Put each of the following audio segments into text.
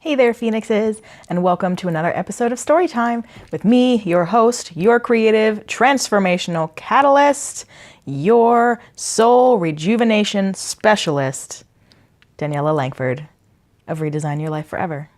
Hey there, Phoenixes, and welcome to another episode of Storytime with me, your host, your creative transformational catalyst, your soul rejuvenation specialist, Daniela Langford of Redesign Your Life Forever.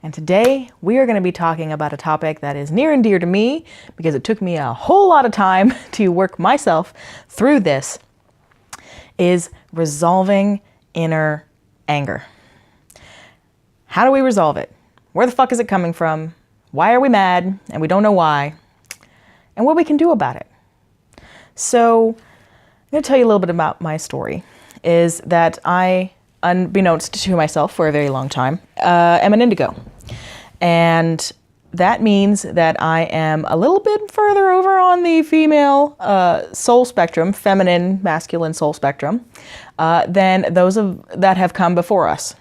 And today we are going to be talking about a topic that is near and dear to me because it took me a whole lot of time to work myself through this, is resolving inner anger. How do we resolve it? Where the fuck is it coming from? Why are we mad and we don't know why? And what we can do about it. So I'm going to tell you a little bit about my story. Is that I, unbeknownst to myself for a very long time, am an indigo. And that means that I am a little bit further over on the female soul spectrum, feminine, masculine soul spectrum, than those that have come before us.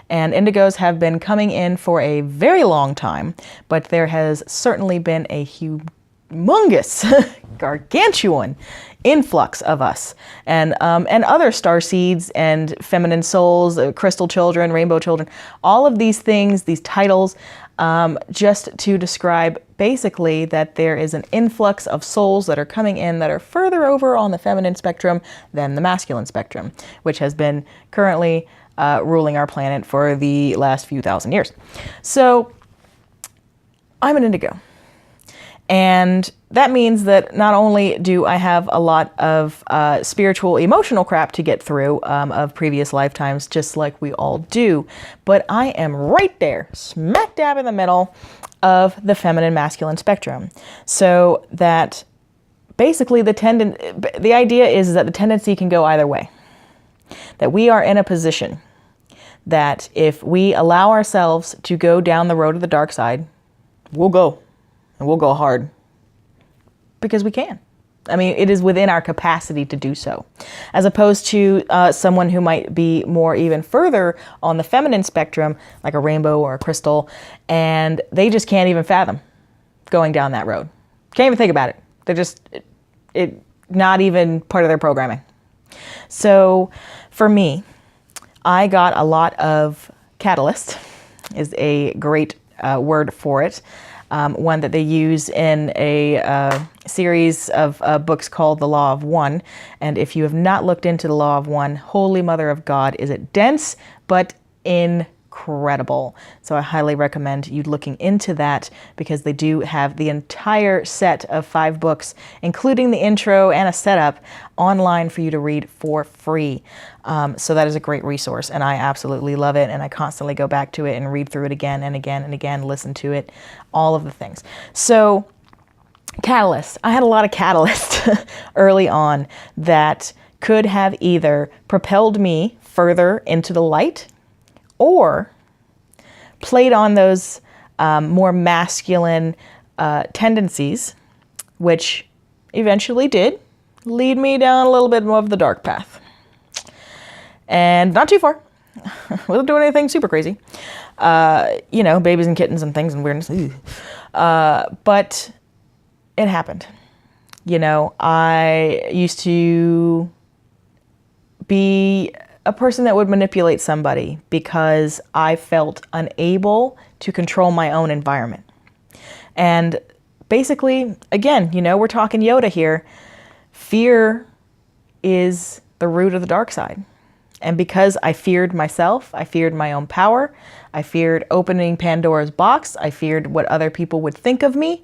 And indigos have been coming in for a very long time, but there has certainly been a humongous, gargantuan influx of us and other star seeds and feminine souls, crystal children, rainbow children, all of these things, these titles, just to describe basically that there is an influx of souls that are coming in that are further over on the feminine spectrum than the masculine spectrum, which has been currently ruling our planet for the last few thousand years. So I'm an indigo. And that means that not only do I have a lot of spiritual, emotional crap to get through of previous lifetimes, just like we all do, but I am right there, smack dab in the middle of the feminine, masculine spectrum. So that basically the idea is that the tendency can go either way. That we are in a position that if we allow ourselves to go down the road of the dark side, we'll go. And we'll go hard. Because we can. I mean, it is within our capacity to do so. As opposed to someone who might be more even further on the feminine spectrum, like a rainbow or a crystal, and they just can't even fathom going down that road. Can't even think about it. They're just not even part of their programming. So for me, I got a lot of catalyst, is a great word for it. One that they use in a series of books called The Law of One. And if you have not looked into The Law of One, holy mother of God, is it dense, but incredible. So I highly recommend you looking into that because they do have the entire set of 5 books, including the intro and a setup online for you to read for free. So that is a great resource and I absolutely love it. And I constantly go back to it and read through it again and again and again, listen to it, all of the things. So catalyst, I had a lot of catalyst early on that could have either propelled me further into the light or played on those more masculine tendencies, which eventually did lead me down a little bit more of the dark path. And not too far. Wasn't doing anything super crazy. Babies and kittens and things and weirdness. But it happened. I used to be a person that would manipulate somebody because I felt unable to control my own environment. And basically, again, we're talking Yoda here. Fear is the root of the dark side. And because I feared myself, I feared my own power, I feared opening Pandora's box, I feared what other people would think of me,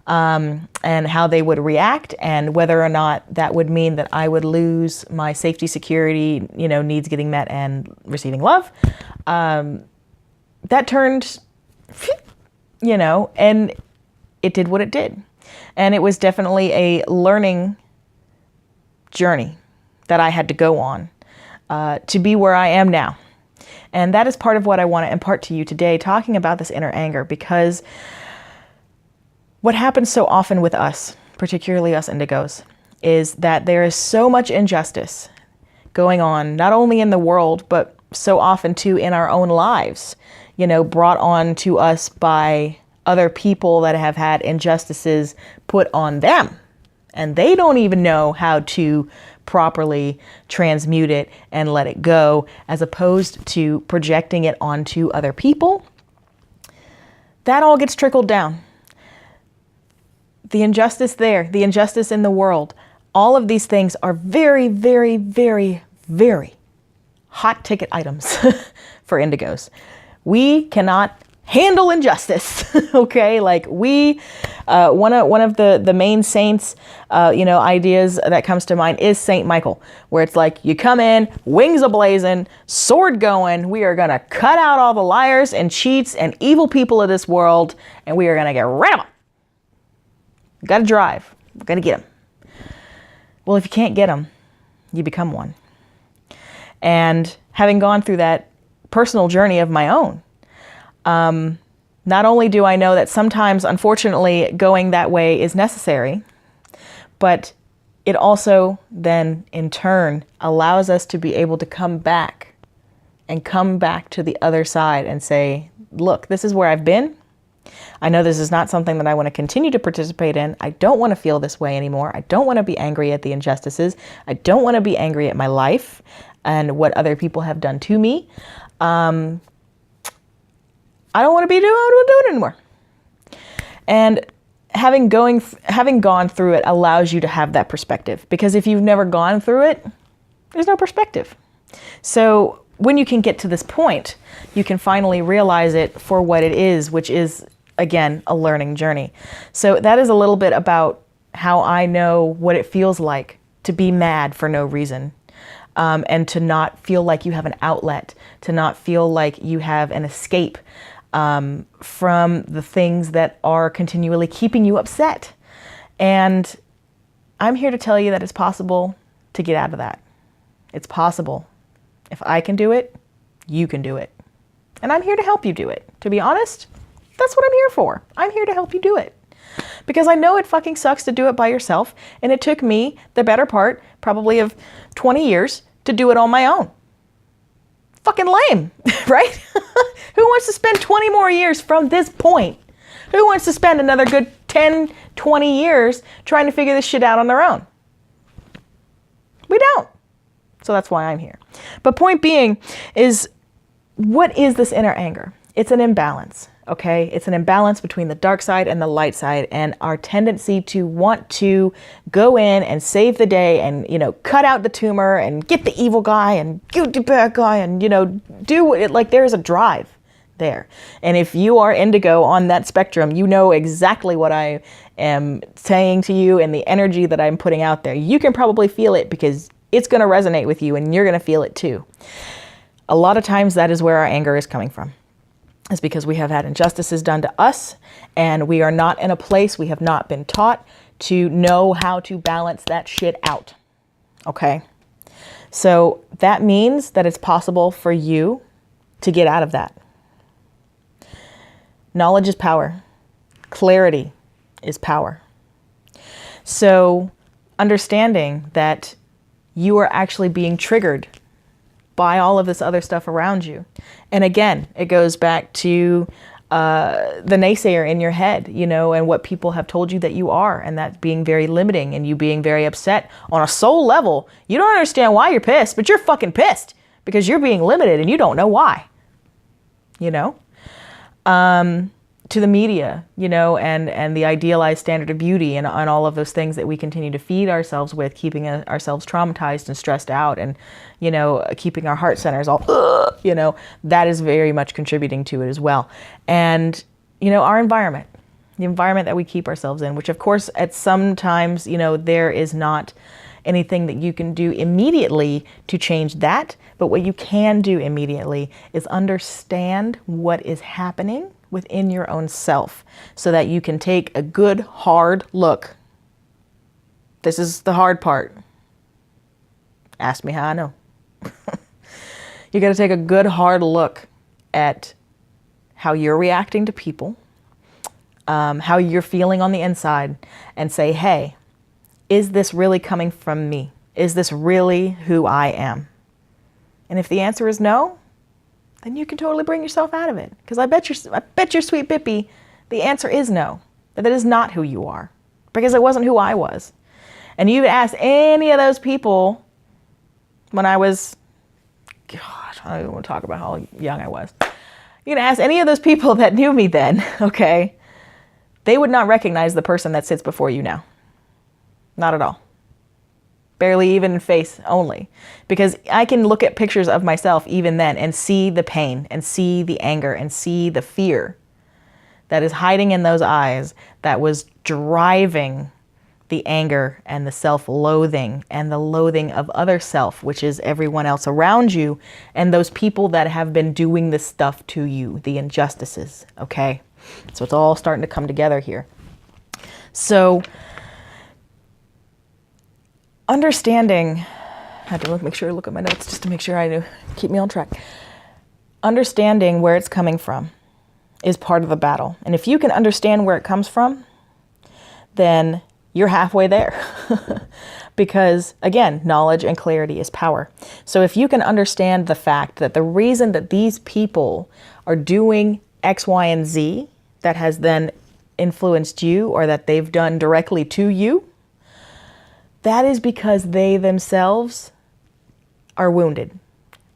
and how they would react, and whether or not that would mean that I would lose my safety, security, needs getting met and receiving love. That turned, and it did what it did. And it was definitely a learning journey that I had to go on to be where I am now. And that is part of what I want to impart to you today, talking about this inner anger, because what happens so often with us, particularly us indigos, is that there is so much injustice going on, not only in the world, but so often too in our own lives, brought on to us by other people that have had injustices put on them. And they don't even know how to properly transmute it and let it go, as opposed to projecting it onto other people that all gets trickled down. The injustice there, the injustice in the world, all of these things are very, very, very, very hot ticket items for indigos. We cannot handle injustice, okay? Like one of the main saints, ideas that comes to mind is Saint Michael, where it's like you come in, wings a-blazing, sword going, we are gonna cut out all the liars and cheats and evil people of this world, and we are gonna get rid of them. Gotta drive, gotta get them. Well, if you can't get them, you become one. And having gone through that personal journey of my own, not only do I know that sometimes, unfortunately, going that way is necessary, but it also then, in turn, allows us to be able to come back to the other side and say, look, this is where I've been. I know this is not something that I want to continue to participate in. I don't want to feel this way anymore. I don't want to be angry at the injustices. I don't want to be angry at my life and what other people have done to me. I don't want to do it anymore. And having gone through it allows you to have that perspective, because if you've never gone through it, there's no perspective. So when you can get to this point, you can finally realize it for what it is, which is, again, a learning journey. So that is a little bit about how I know what it feels like to be mad for no reason, and to not feel like you have an outlet, to not feel like you have an escape from the things that are continually keeping you upset. And I'm here to tell you that it's possible to get out of that. It's possible. If I can do it, you can do it. And I'm here to help you do it. To be honest, that's what I'm here for. I'm here to help you do it. Because I know it fucking sucks to do it by yourself. And it took me the better part, probably of 20 years, to do it on my own. Fucking lame, right? Who wants to spend 20 more years from this point? Who wants to spend another good 10, 20 years trying to figure this shit out on their own? We don't. So that's why I'm here. But point being is, what is this inner anger? It's an imbalance, okay? It's an imbalance between the dark side and the light side, and our tendency to want to go in and save the day and, cut out the tumor and get the evil guy and get the bad guy and, do it. Like, there's a drive there. And if you are indigo on that spectrum, you know exactly what I am saying to you and the energy that I'm putting out there. You can probably feel it because it's going to resonate with you and you're going to feel it too. A lot of times that is where our anger is coming from. It's because we have had injustices done to us and we are not in a place, we have not been taught to know how to balance that shit out. Okay? So that means that it's possible for you to get out of that. Knowledge is power. Clarity is power. So understanding that you are actually being triggered by all of this other stuff around you. And again, it goes back to the naysayer in your head, and what people have told you that you are, and that being very limiting and you being very upset on a soul level. You don't understand why you're pissed, but you're fucking pissed because you're being limited and you don't know why, to the media, and the idealized standard of beauty and all of those things that we continue to feed ourselves with, keeping ourselves traumatized and stressed out and, keeping our heart centers all, that is very much contributing to it as well. And, our environment, the environment that we keep ourselves in, which of course at some times, there is not anything that you can do immediately to change that. But what you can do immediately is understand what is happening within your own self so that you can take a good, hard look. This is the hard part. Ask me how I know. You got to take a good, hard look at how you're reacting to people, how you're feeling on the inside, and say, hey, is this really coming from me? Is this really who I am? And if the answer is no, then you can totally bring yourself out of it. Because I bet your sweet Bippy, the answer is no. That is not who you are. Because it wasn't who I was. And you ask any of those people when I was, gosh, I don't even want to talk about how young I was. You can ask any of those people that knew me then, okay? They would not recognize the person that sits before you now. Not at all. Barely even in face only. Because I can look at pictures of myself even then and see the pain and see the anger and see the fear that is hiding in those eyes that was driving the anger and the self-loathing and the loathing of other self, which is everyone else around you and those people that have been doing this stuff to you, the injustices, okay? So it's all starting to come together here. So understanding, I had to make sure I look at my notes just to make sure I do keep me on track. Understanding where it's coming from is part of the battle. And if you can understand where it comes from, then you're halfway there. Because again, knowledge and clarity is power. So if you can understand the fact that the reason that these people are doing X, Y, and Z that has then influenced you or that they've done directly to you, that is because they themselves are wounded.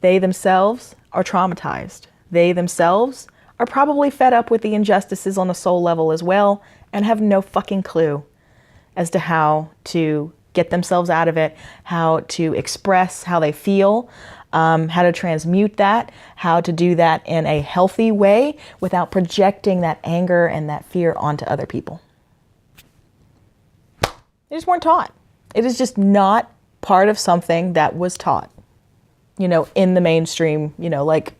They themselves are traumatized. They themselves are probably fed up with the injustices on a soul level as well and have no fucking clue as to how to get themselves out of it, how to express how they feel, how to transmute that, how to do that in a healthy way without projecting that anger and that fear onto other people. They just weren't taught. It is just not part of something that was taught, you know, in the mainstream, you know, like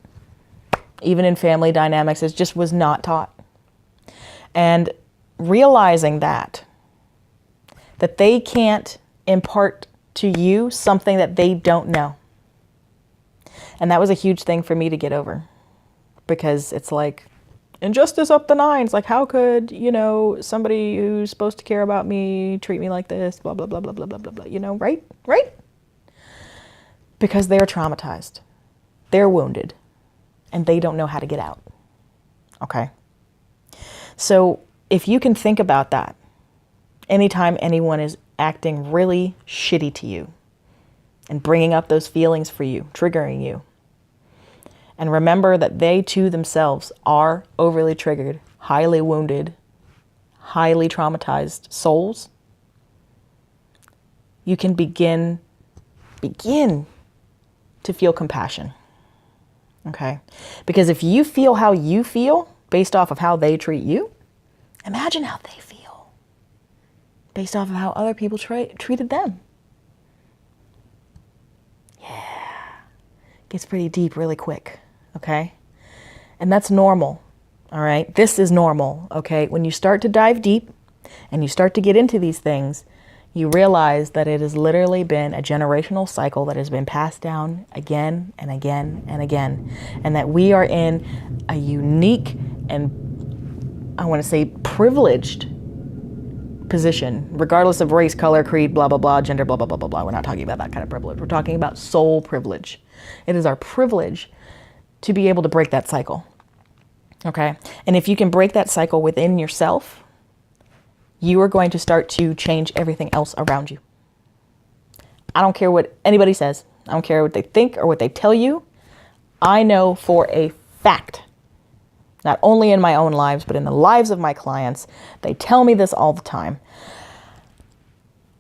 even in family dynamics, it just was not taught. And realizing that they can't impart to you something that they don't know. And that was a huge thing for me to get over, because it's like injustice up the nines. Like, how could, you know, somebody who's supposed to care about me treat me like this, blah, blah, blah, blah, blah, blah, blah, blah, you know, right? Right? Because they're traumatized. They're wounded. And they don't know how to get out. Okay? So if you can think about that, anytime anyone is acting really shitty to you and bringing up those feelings for you, triggering you, and remember that they too themselves are overly triggered, highly wounded, highly traumatized souls, you can begin to feel compassion. Okay? Because if you feel how you feel based off of how they treat you, imagine how they feel based off of how other people treated them. Yeah. Gets pretty deep really quick, okay? And that's normal, all right? This is normal, okay? When you start to dive deep and you start to get into these things, you realize that it has literally been a generational cycle that has been passed down again and again and again. And that we are in a unique and, I want to say, privileged position, regardless of race, color, creed, blah, blah, blah, gender, blah, blah, blah, blah, blah. We're not talking about that kind of privilege. We're talking about soul privilege. It is our privilege to be able to break that cycle. Okay? And if you can break that cycle within yourself, you are going to start to change everything else around you. I don't care what anybody says. I don't care what they think or what they tell you. I know for a fact, not only in my own lives, but in the lives of my clients, they tell me this all the time.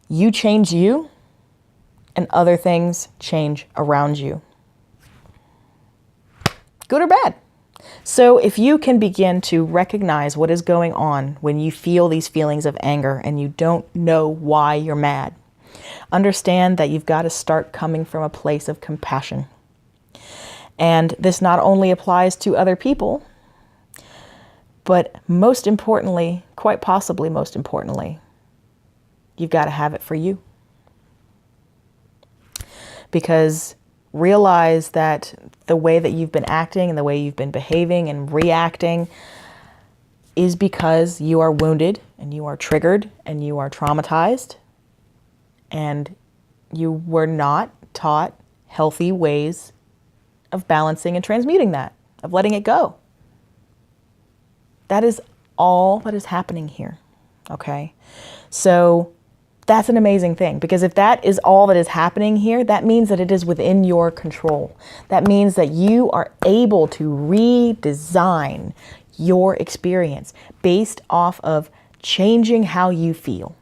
You change you, and other things change around you. Good or bad. So if you can begin to recognize what is going on when you feel these feelings of anger and you don't know why you're mad, understand that you've got to start coming from a place of compassion. And this not only applies to other people, but most importantly, quite possibly most importantly, you've got to have it for you. Because realize that the way that you've been acting and the way you've been behaving and reacting is because you are wounded and you are triggered and you are traumatized and you were not taught healthy ways of balancing and transmuting that, of letting it go. That is all that is happening here, okay? So That's an amazing thing, because if that is all that is happening here, that means that it is within your control. That means that you are able to redesign your experience based off of changing how you feel.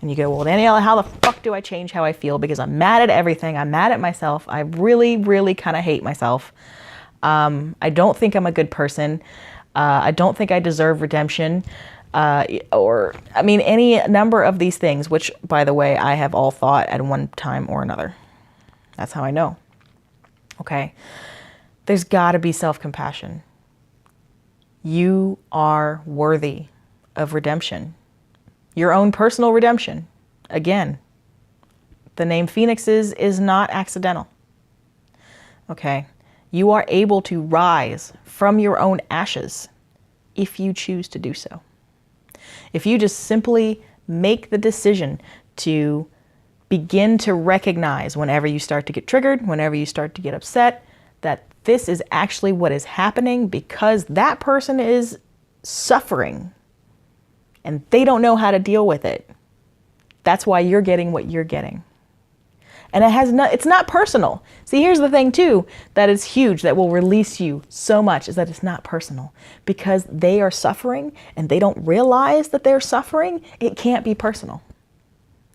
And you go, well, Daniela, how the fuck do I change how I feel? Because I'm mad at everything. I'm mad at myself. I really, really kind of hate myself. I don't think I'm a good person. I don't think I deserve redemption. Any number of these things, which, by the way, I have all thought at one time or another. That's how I know. Okay. There's got to be self-compassion. You are worthy of redemption. Your own personal redemption. Again, the name Phoenixes is not accidental. Okay. You are able to rise from your own ashes if you choose to do so. If you just simply make the decision to begin to recognize whenever you start to get triggered, whenever you start to get upset, that this is actually what is happening because that person is suffering and they don't know how to deal with it. That's why you're getting what you're getting. And it's not personal. See, here's the thing too, that is huge, that will release you so much, is that it's not personal. Because they are suffering and they don't realize that they're suffering, it can't be personal.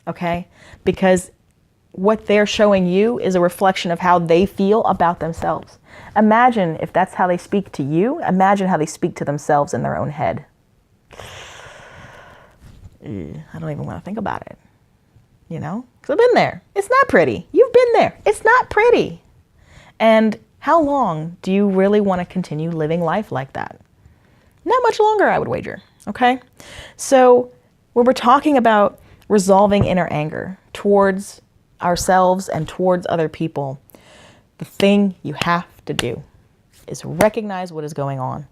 Okay? Because what they're showing you is a reflection of how they feel about themselves. Imagine if that's how they speak to you, imagine how they speak to themselves in their own head. I don't even want to think about it. You know, because I've been there. It's not pretty. You've been there. It's not pretty. And how long do you really want to continue living life like that? Not much longer, I would wager. Okay. So when we're talking about resolving inner anger towards ourselves and towards other people, the thing you have to do is recognize what is going on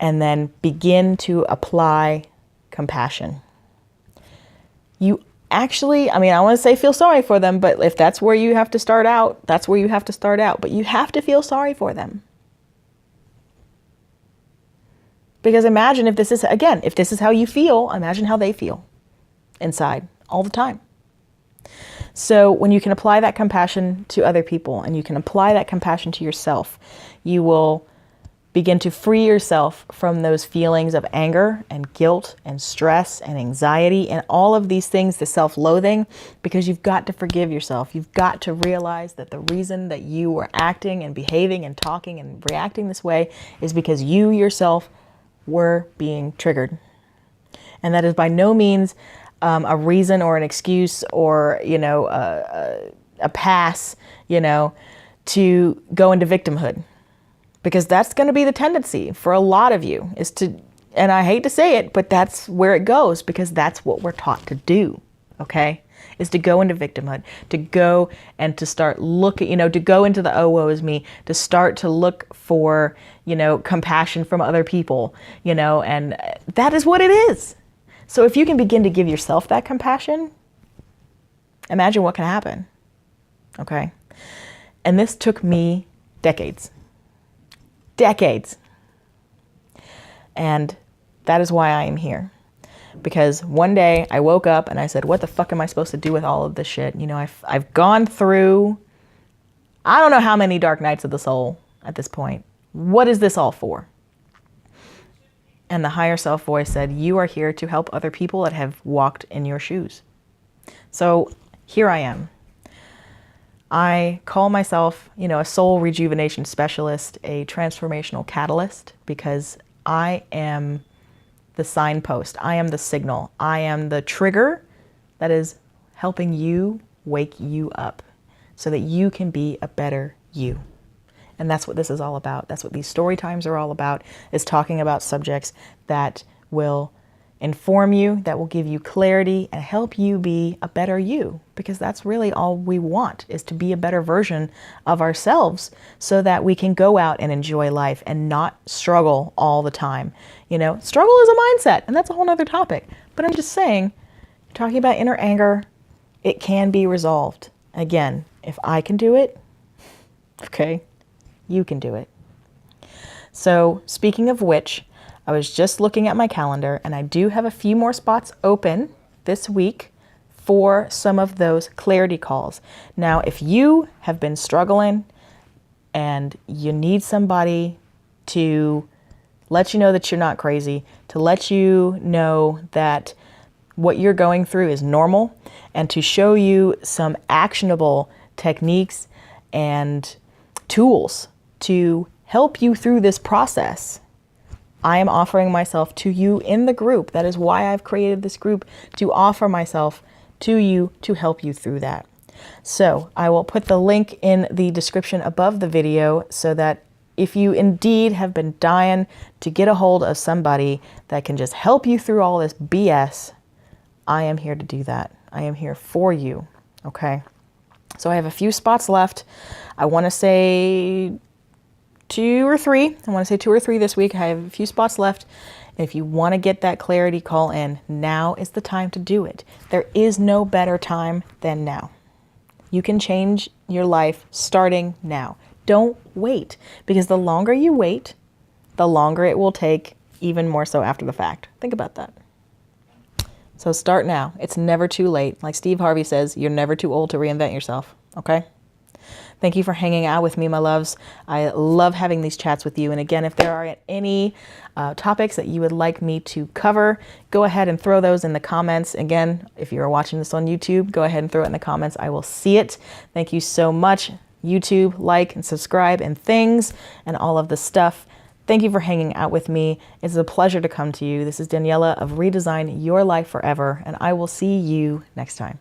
and then begin to apply compassion. You actually, I want to say feel sorry for them, but if that's where you have to start out, that's where you have to start out. But you have to feel sorry for them. Because imagine if this is how you feel, imagine how they feel inside all the time. So when you can apply that compassion to other people and you can apply that compassion to yourself, you will begin to free yourself from those feelings of anger and guilt and stress and anxiety and all of these things, the self-loathing, because you've got to forgive yourself. You've got to realize that the reason that you were acting and behaving and talking and reacting this way is because you yourself were being triggered. And that is by no means a reason or an excuse or, a pass, to go into victimhood. Because that's going to be the tendency for a lot of you is to, and I hate to say it, but that's where it goes because that's what we're taught to do, okay? Is to go into victimhood, to go and to start looking, to go into the oh, woe is me, to start to look for, compassion from other people, and that is what it is. So if you can begin to give yourself that compassion, imagine what can happen, okay? And this took me decades. And that is why I am here. Because one day I woke up and I said, what the fuck am I supposed to do with all of this shit? I've gone through, I don't know how many dark nights of the soul at this point. What is this all for? And the higher self voice said, you are here to help other people that have walked in your shoes. So here I am. I call myself, a soul rejuvenation specialist, a transformational catalyst, because I am the signpost. I am the signal. I am the trigger that is helping you wake you up so that you can be a better you. And that's what this is all about. That's what these story times are all about, is talking about subjects that will inform you, that will give you clarity and help you be a better you, because that's really all we want, is to be a better version of ourselves so that we can go out and enjoy life and not struggle all the time. Struggle is a mindset, and that's a whole nother topic. But I'm just saying, talking about inner anger, it can be resolved. Again, if I can do it, okay, you can do it. So speaking of which, I was just looking at my calendar and I do have a few more spots open this week for some of those clarity calls. Now, if you have been struggling and you need somebody to let you know that you're not crazy, to let you know that what you're going through is normal, and to show you some actionable techniques and tools to help you through this process, I am offering myself to you in the group. That is why I've created this group, to offer myself to you to help you through that. So I will put the link in the description above the video so that if you indeed have been dying to get a hold of somebody that can just help you through all this BS, I am here to do that. I am here for you, okay? So I have a few spots left. I want to say two or three this week. I have a few spots left. And if you want to get that clarity call in, now is the time to do it. There is no better time than now. You can change your life starting now. Don't wait, because the longer you wait, the longer it will take, even more so after the fact. Think about that. So start now. It's never too late. Like Steve Harvey says, you're never too old to reinvent yourself, okay? Thank you for hanging out with me, my loves. I love having these chats with you. And again, if there are any topics that you would like me to cover, go ahead and throw those in the comments. Again, if you're watching this on YouTube, go ahead and throw it in the comments. I will see it. Thank you so much. YouTube, like and subscribe and things and all of the stuff. Thank you for hanging out with me. It's a pleasure to come to you. This is Daniela of ReDesign Your Life Forever, and I will see you next time.